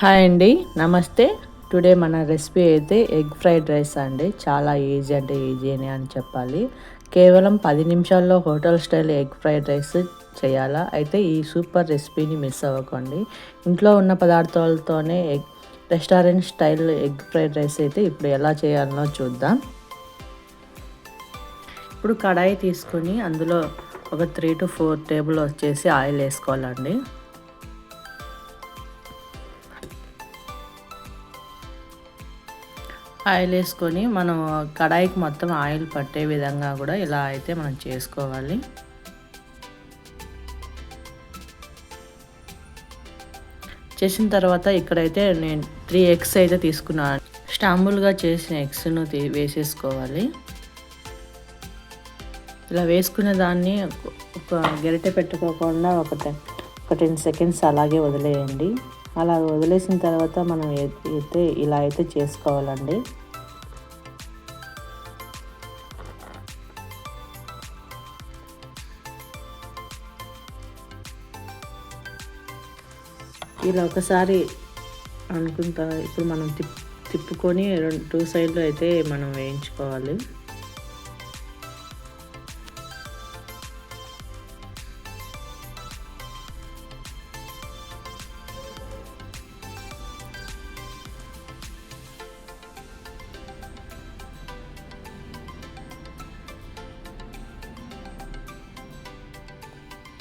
Hi అండి, నమస్తే. Today మన రెసిపీ అయితే ఎగ్ ఫ్రైడ్ రైస్ అండి. చాలా ఈజీ అంటే ఈజీ అని చెప్పాలి. కేవలం 10 నిమిషాల్లో hotel style egg fried rice చేయాలా? అయితే ఈ సూపర్ రెసిపీని మిస్ అవ్వకండి. ఇంట్లో ఉన్న పదార్థాలతోనే restaurant style egg fried rice అయితే ఇప్పుడు ఎలా చేయాలనో చూద్దాం. ఇప్పుడు కడాయి తీసుకొని అందులో ఒక 3 to 4 టేబుల్ వచ్చేసి ఆయిల్ వేసుకోవాలండి. ఆయిల్ వేసుకొని మనం కడాయికి మొత్తం ఆయిల్ పట్టే విధంగా కూడా ఇలా అయితే మనం చేసుకోవాలి. చేసిన తర్వాత ఇక్కడైతే నేను 3 ఎగ్స్ అయితే తీసుకున్నాను. స్టాంబుల్గా చేసిన ఎగ్స్ను వేసేసుకోవాలి. ఇలా వేసుకున్న దాన్ని ఒక గరిటె పెట్టుకోకుండా ఒక 10 సెకండ్స్ అలాగే వదిలేయండి. అలా వదిలేసిన తర్వాత మనం అయితే ఇలా అయితే చేసుకోవాలండి. ఇలా ఒకసారి అనుకుంటా ఇప్పుడు మనం తిప్పుకొని 2 సైడ్లు అయితే మనం వేయించుకోవాలి.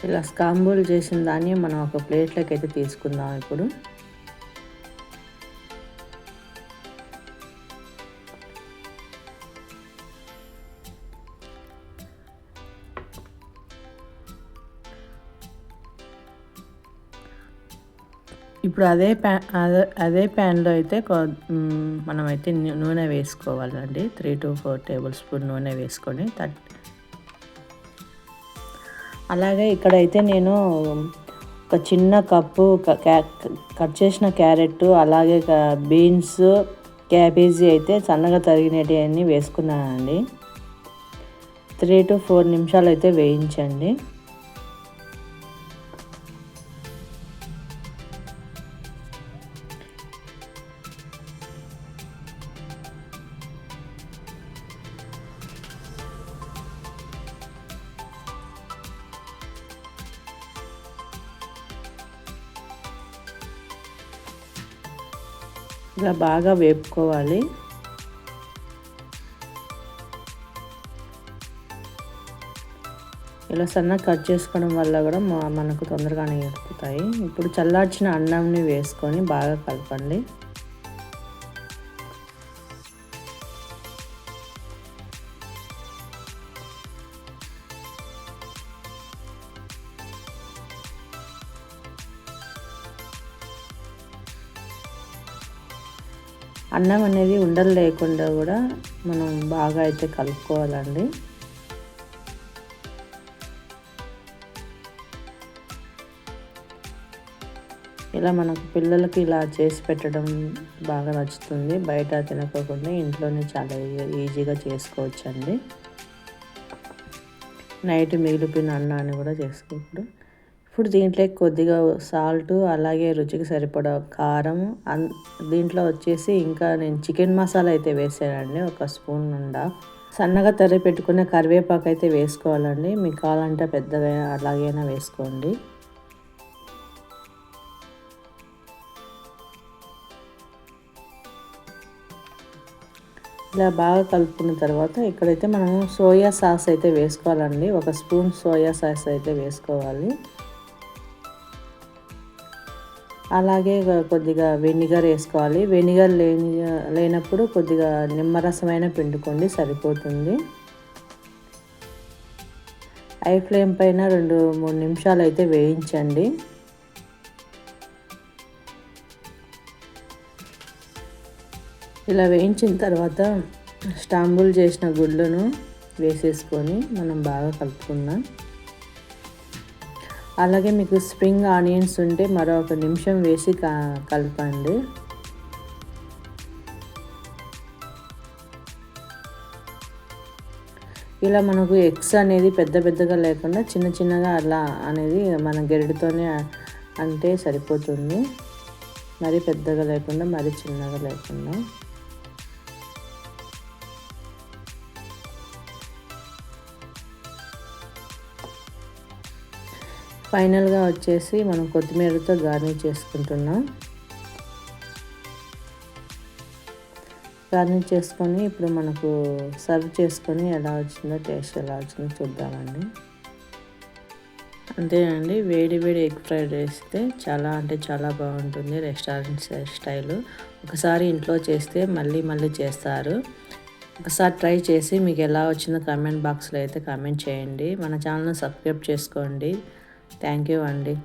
ఇలా స్కాంబుల్ చేసిన దాన్ని మనం ఒక ప్లేట్లోకి అయితే తీసుకుందాం. ఇప్పుడు అదే ప్యాన్లో అయితే మనమైతే నూనె వేసుకోవాలండి. 3 to 4 టేబుల్ స్పూన్ నూనె వేసుకొని అలాగే ఇక్కడైతే నేను ఒక చిన్న కప్పు కట్ చేసిన క్యారెట్, అలాగే బీన్స్, క్యాబేజీ అయితే సన్నగా తరిగినవి అన్నీ వేసుకున్నానండి. 3 to 4 నిమిషాలు అయితే వేయించండి. ఇలా బాగా వేపుకోవాలి. ఇలా సన్నగా కట్ చేసుకోవడం వల్ల కూడా మనకు తొందరగానే ఉడుకుతాయి. ఇప్పుడు చల్లార్చిన అన్నంని వేసుకొని బాగా కలపండి. అన్నం అనేది ఉండలు లేకుండా కూడా మనం బాగా అయితే కలుపుకోవాలండి. ఇలా మనకు పిల్లలకి ఇలా చేసి పెట్టడం బాగా నచ్చుతుంది. బయట తినకోకుండా ఇంట్లోనే చాలా ఈజీగా చేసుకోవచ్చండి. నైట్ మిగిలిపోయిన అన్నాన్ని కూడా చేసుకోవచ్చు. ఇప్పుడు దీంట్లో కొద్దిగా సాల్ట్, అలాగే రుచికి సరిపడా కారం, దీంట్లో వచ్చేసి ఇంకా నేను చికెన్ మసాలా అయితే వేసానండి. 1 స్పూన్ నుండా సన్నగా తరిగి పెట్టుకున్న కరివేపాకు అయితే వేసుకోవాలండి. మీకు కావాలంటే పెద్దగా అలాగైనా వేసుకోండి. ఇలా బాగా కలుపుకున్న తర్వాత ఇక్కడైతే మనము సోయా సాస్ అయితే వేసుకోవాలండి. 1 స్పూన్ సోయా సాస్ అయితే వేసుకోవాలి. అలాగే కొద్దిగా వెనిగర్ వేసుకోవాలి. వెనిగర్ లేనప్పుడు కొద్దిగా నిమ్మరసమైన పిండుకోండి, సరిపోతుంది. హై ఫ్లేమ్ పైన 2-3 నిమిషాలు అయితే వేయించండి. ఇలా వేయించిన తర్వాత స్టాంబుల్ చేసిన గుడ్లను వేసేసుకొని మనం బాగా కలుపుకుందాం. అలాగే మీకు స్ప్రింగ్ ఆనియన్స్ ఉంటే మరో 1 నిమిషం వేసి కలపండి. ఇలా మనకు ఎగ్స్ అనేది పెద్దగా లేకుండా చిన్నగా అలా అనేది మన గరిటెతోనే అంటే సరిపోతుంది. మరీ పెద్దగా లేకుండా మరీ చిన్నగా లేకుండా. ఫైనల్గా వచ్చేసి మనం కొత్తిమీరతో గార్నిష్ చేసుకుంటున్నాం. గార్నిష్ చేసుకొని ఇప్పుడు మనకు సర్వ్ చేసుకొని ఎలా వచ్చిందో, టేస్ట్ ఎలా వచ్చిందో చూద్దామండి. అంతేనండి, వేడి వేడి ఎగ్ ఫ్రైడ్ రైస్ అయితే చాలా అంటే చాలా బాగుంటుంది. Restaurant style. ఒకసారి ఇంట్లో చేస్తే మళ్ళీ మళ్ళీ చేస్తారు. ఒకసారి ట్రై చేసి మీకు ఎలా వచ్చిందో కామెంట్ బాక్స్లో అయితే కామెంట్ చేయండి. మన ఛానల్ని సబ్స్క్రైబ్ చేసుకోండి. థ్యాంక్ యూ అండి.